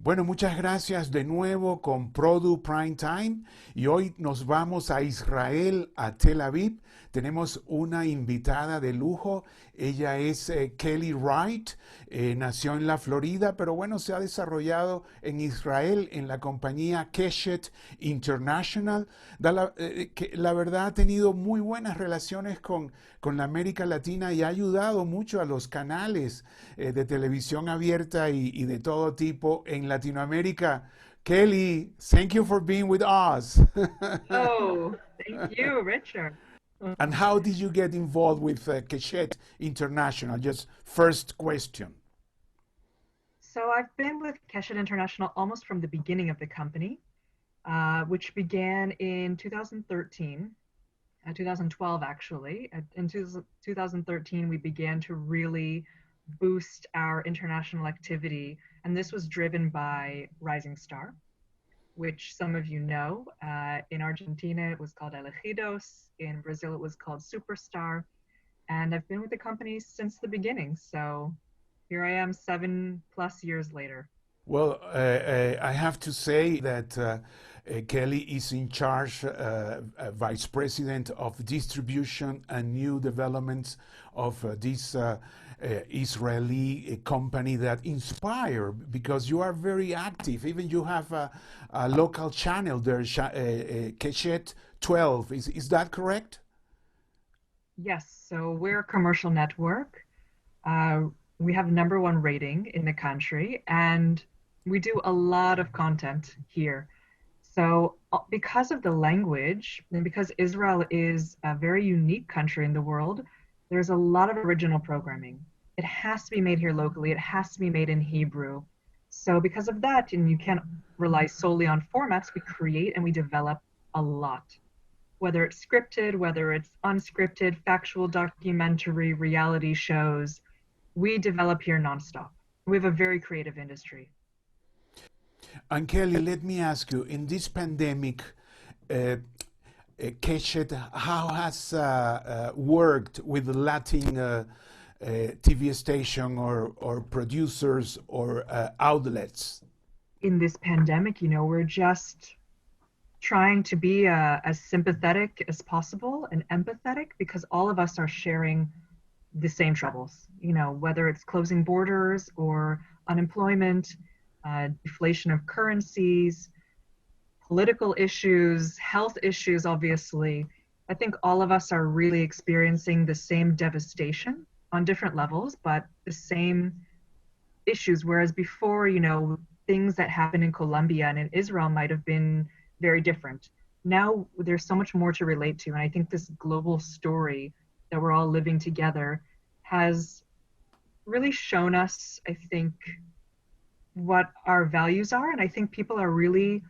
Bueno, muchas gracias de nuevo con Produ Prime Time y hoy nos vamos a Israel, a Tel Aviv. Tenemos una invitada de lujo. Ella es Kelly Wright. Nació en la Florida, pero bueno, se ha desarrollado en Israel en la compañía Keshet International. La verdad ha tenido muy buenas relaciones con la América Latina y ha ayudado mucho a los canales de televisión abierta y de todo tipo en Latinoamérica. Kelly, thank you for being with us. Oh, thank you, Richard. And how did you get involved with Keshet International? Just first question. So I've been with Keshet International almost from the beginning of the company, which began in 2013, 2012 actually. In 2013, we began to really boost our international activity, and this was driven by Rising Star, which some of you know. In Argentina, it was called Elegidos. In Brazil, it was called Superstar. And I've been with the company since the beginning. So here I am 7+ years later. Well, I have to say that Kelly is in charge, Vice President of Distribution and New Developments of this Israeli company that inspire because you are very active. Even you have a local channel there, Keshet 12. Is that correct? Yes, so we're a commercial network. Uh, we have #1 rating in the country, and we do a lot of content here. So, because of the language, and because Israel is a very unique country in the world, there's a lot of original programming. It has to be made here locally, it has to be made in Hebrew. So, because of that, and you can't rely solely on formats, we create and we develop a lot. Whether it's scripted, whether it's unscripted, factual documentary, reality shows, we develop here nonstop. We have a very creative industry. And Kelly, let me ask you, in this pandemic, uh, Keshet, how has worked with Latin TV station or producers or outlets? In this pandemic, we're just trying to be as sympathetic as possible and empathetic because all of us are sharing the same troubles, whether it's closing borders or unemployment, deflation of currencies, political issues, health issues, obviously. I think all of us are really experiencing the same devastation on different levels, but the same issues. Whereas before, things that happened in Colombia and in Israel might have been very different. Now there's so much more to relate to. And I think this global story that we're all living together has really shown us, I think, what our values are. And I think people are really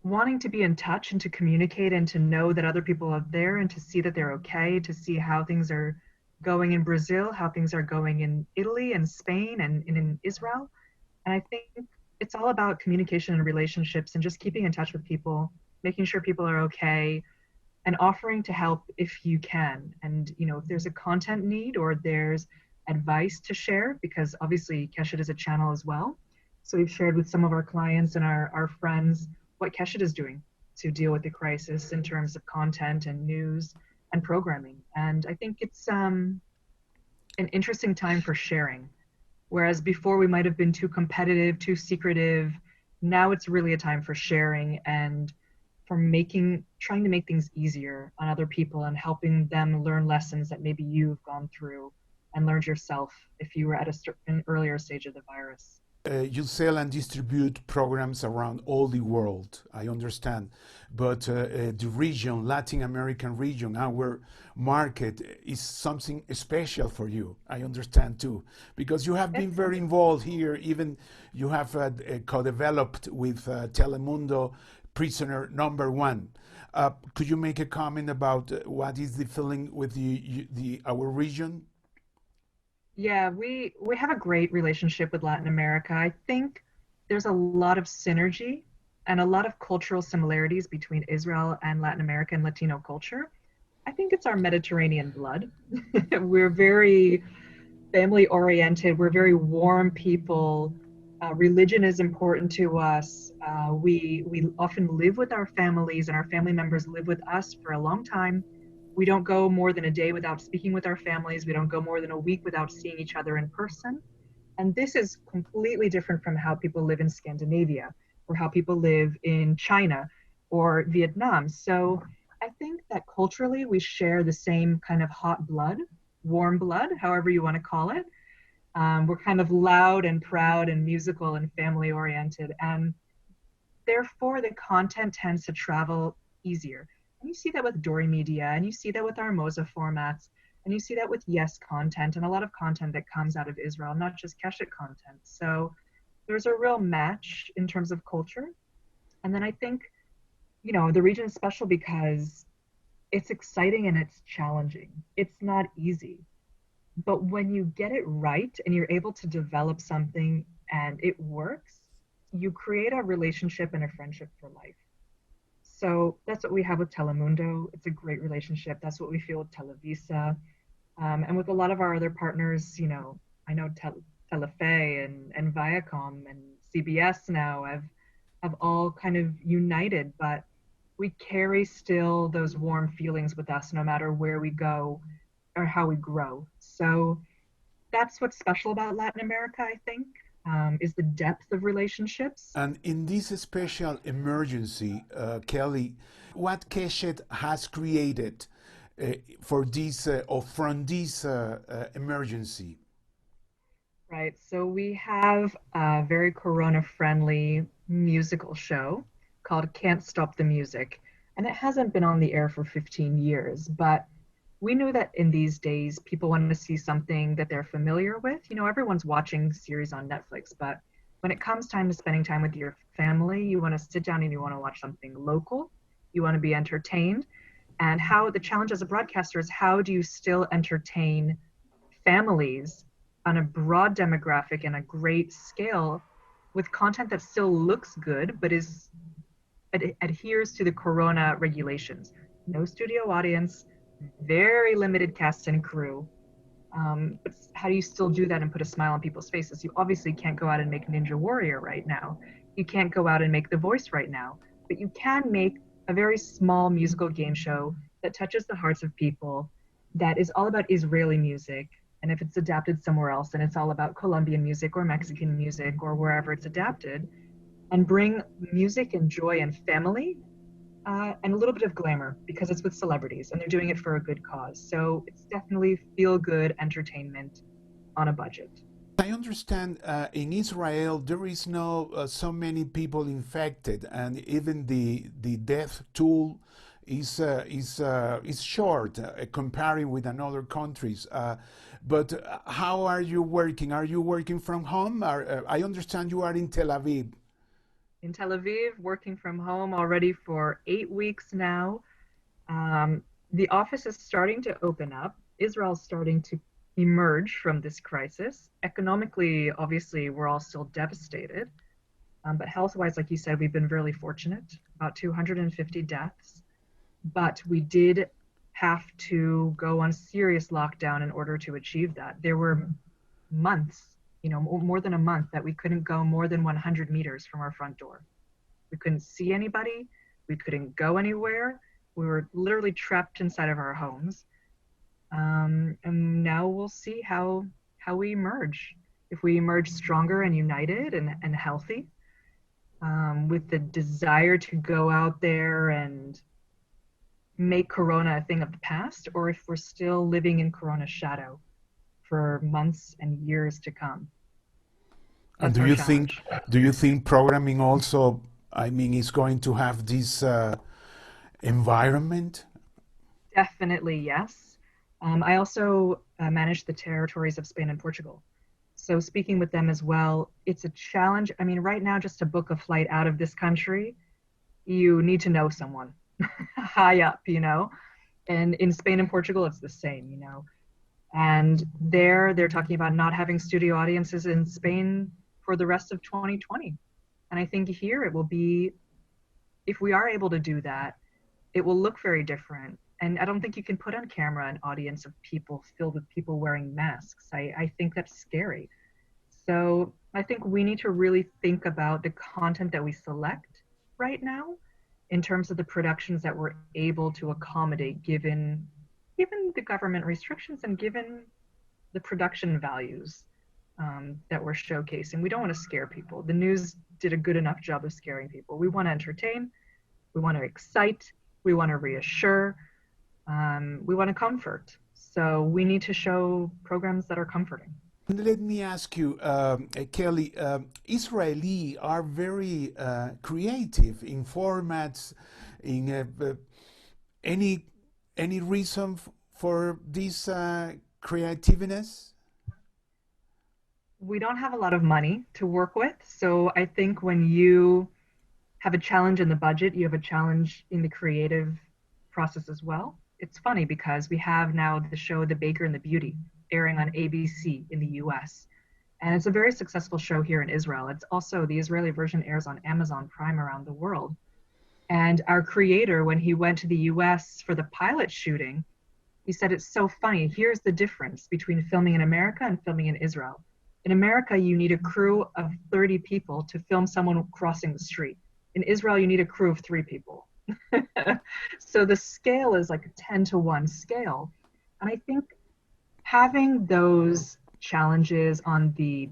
wanting to be in touch and to communicate and to know that other people are there and to see that they're okay, to see how things are going in Brazil, how things are going in Italy and Spain and in Israel. And I think it's all about communication and relationships and just keeping in touch with people, making sure people are okay, and offering to help if you can. And, if there's a content need or there's advice to share, because obviously Keshet is a channel as well. So we've shared with some of our clients and our friends what Keshet is doing to deal with the crisis in terms of content and news and programming. And I think it's an interesting time for sharing. Whereas before we might have been too competitive, too secretive, now it's really a time for sharing and for trying to make things easier on other people and helping them learn lessons that maybe you've gone through and learned yourself if you were at an earlier stage of the virus. You sell and distribute programs around all the world, I understand. But the region, Latin American region, our market is something special for you, I understand too. Because you have been It's very involved here, even you have co-developed with Telemundo Prisoner Number One. Could you make a comment about what is the feeling with our region? Yeah, we have a great relationship with Latin America. I think there's a lot of synergy and a lot of cultural similarities between Israel and Latin America and Latino culture. I think it's our Mediterranean blood. We're very family oriented. We're very warm people. Religion is important to us. We often live with our families, and our family members live with us for a long time. We don't go more than a day without speaking with our families. We don't go more than a week without seeing each other in person. And this is completely different from how people live in Scandinavia or how people live in China or Vietnam. So I think that culturally we share the same kind of hot blood, warm blood, however you want to call it. We're kind of loud and proud and musical and family oriented. And therefore, the content tends to travel easier. And you see that with Dory Media, and you see that with our Moza formats, and you see that with Yes content, and a lot of content that comes out of Israel, not just Keshet content. So there's a real match in terms of culture. And then I think, the region is special because it's exciting and it's challenging. It's not easy. But when you get it right and you're able to develop something and it works, you create a relationship and a friendship for life. So that's what we have with Telemundo. It's a great relationship. That's what we feel with Televisa. And with a lot of our other partners, I know Telefe and Viacom and CBS now have all kind of united, but we carry still those warm feelings with us no matter where we go or how we grow. So that's what's special about Latin America, I think, is the depth of relationships. And in this special emergency, Kelly, what Keshet has created for this or from this emergency? Right. So we have a very Corona-friendly musical show called Can't Stop the Music. And it hasn't been on the air for 15 years, but we knew that in these days, people want to see something that they're familiar with. Everyone's watching series on Netflix, but when it comes time to spending time with your family, you want to sit down and you want to watch something local. You want to be entertained. And how the challenge as a broadcaster is, how do you still entertain families on a broad demographic and a great scale with content that still looks good, but adheres to the Corona regulations? No studio audience, very limited cast and crew. But how do you still do that and put a smile on people's faces? You obviously can't go out and make Ninja Warrior right now. You can't go out and make The Voice right now, but you can make a very small musical game show that touches the hearts of people, that is all about Israeli music. And if it's adapted somewhere else, then it's all about Colombian music or Mexican music or wherever it's adapted, and bring music and joy and family and a little bit of glamour because it's with celebrities and they're doing it for a good cause. So it's definitely feel good entertainment on a budget. I understand in Israel there is no so many people infected, and even the death toll is short comparing with another countries. But how are you working? Are you working from home? I understand you are in Tel Aviv. In Tel Aviv, working from home already for 8 weeks now. The office is starting to open up. Israel's starting to emerge from this crisis. Economically, obviously, we're all still devastated. But health-wise, like you said, we've been really fortunate, about 250 deaths. But we did have to go on serious lockdown in order to achieve that. There were months, more than a month, that we couldn't go more than 100 meters from our front door. We couldn't see anybody. We couldn't go anywhere. We were literally trapped inside of our homes. And now we'll see how we emerge. If we emerge stronger and united and healthy, with the desire to go out there and make Corona a thing of the past, or if we're still living in Corona's shadow for months and years to come. And That's our challenge. do you think programming also, is going to have this environment? Definitely, yes. I also manage the territories of Spain and Portugal. So speaking with them as well, it's a challenge. Right now, just to book a flight out of this country, you need to know someone high up, And in Spain and Portugal, it's the same, And they're talking about not having studio audiences in Spain for the rest of 2020. And I think here it will be, if we are able to do that, it will look very different. And I don't think you can put on camera an audience of people filled with people wearing masks. I think that's scary. So I think we need to really think about the content that we select right now in terms of the productions that we're able to accommodate given the government restrictions and given the production values that we're showcasing. We don't want to scare people. The news did a good enough job of scaring people. We want to entertain, we want to excite, we want to reassure, we want to comfort. So we need to show programs that are comforting. Let me ask you, Kelly, Israeli are very creative in formats. In any any reason for this creativeness? We don't have a lot of money to work with. So I think when you have a challenge in the budget, you have a challenge in the creative process as well. It's funny because we have now the show The Baker and the Beauty airing on ABC in the US. And it's a very successful show here in Israel. It's also the Israeli version airs on Amazon Prime around the world. And our creator, when he went to the US for the pilot shooting, he said, it's so funny. Here's the difference between filming in America and filming in Israel. In America, you need a crew of 30 people to film someone crossing the street. In Israel, you need a crew of 3 people. So the scale is like a 10-to-1 scale. And I think having those challenges on the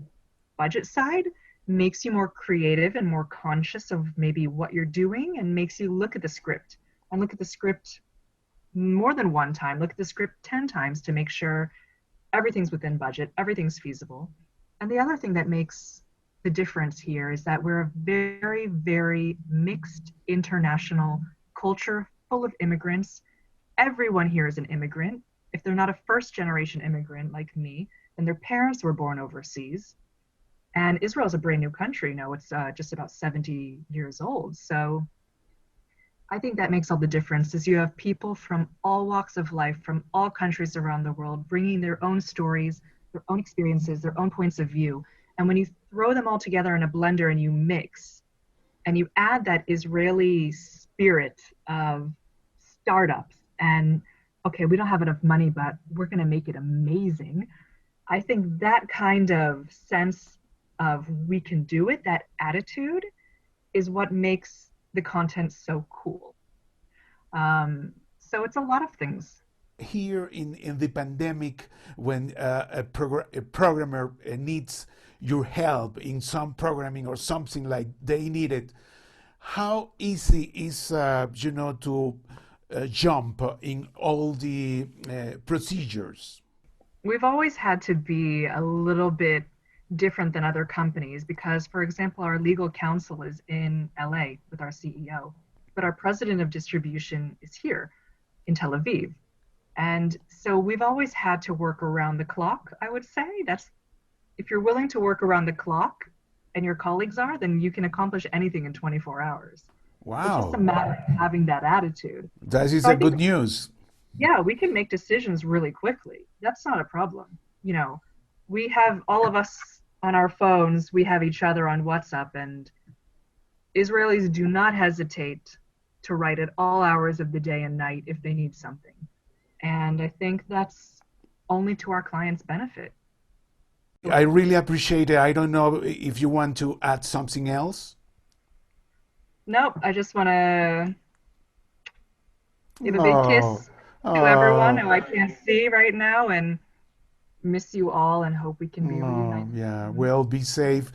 budget side makes you more creative and more conscious of maybe what you're doing, and makes you look at the script and look at the script more than one time, look at the script 10 times to make sure everything's within budget, everything's feasible. And the other thing that makes the difference here is that we're a very, very mixed international culture full of immigrants. Everyone here is an immigrant. If they're not a first generation immigrant like me, then their parents were born overseas. And Israel is a brand new country. No, it's just about 70 years old. So I think that makes all the difference, is you have people from all walks of life, from all countries around the world, bringing their own stories, their own experiences, their own points of view. And when you throw them all together in a blender and you mix, and you add that Israeli spirit of startups and, okay, we don't have enough money, but we're going to make it amazing. I think that kind of sense of we can do it, that attitude, is what makes the content so cool. So it's a lot of things. Here in the pandemic, when a programmer needs your help in some programming or something like they need it, how easy is to jump in all the procedures? We've always had to be a little bit different than other companies because, for example, our legal counsel is in LA with our CEO, but our president of distribution is here in Tel Aviv. And so we've always had to work around the clock, I would say. That's, if you're willing to work around the clock and your colleagues are, then you can accomplish anything in 24 hours. It's just a Wow, matter of having that attitude. that is So I a think, good news. yeah, we can make decisions really quickly. That's not a problem. You know, we have all of us on our phones, we have each other on WhatsApp, and Israelis do not hesitate to write at all hours of the day and night if they need something. And I think that's only to our clients' benefit. I really appreciate it. I don't know if you want to add something else. Nope, I just want to give a big Oh, kiss to everyone oh, who I can't see right now, and miss you all, and hope we can be oh, reunited yeah. soon. Well, be safe.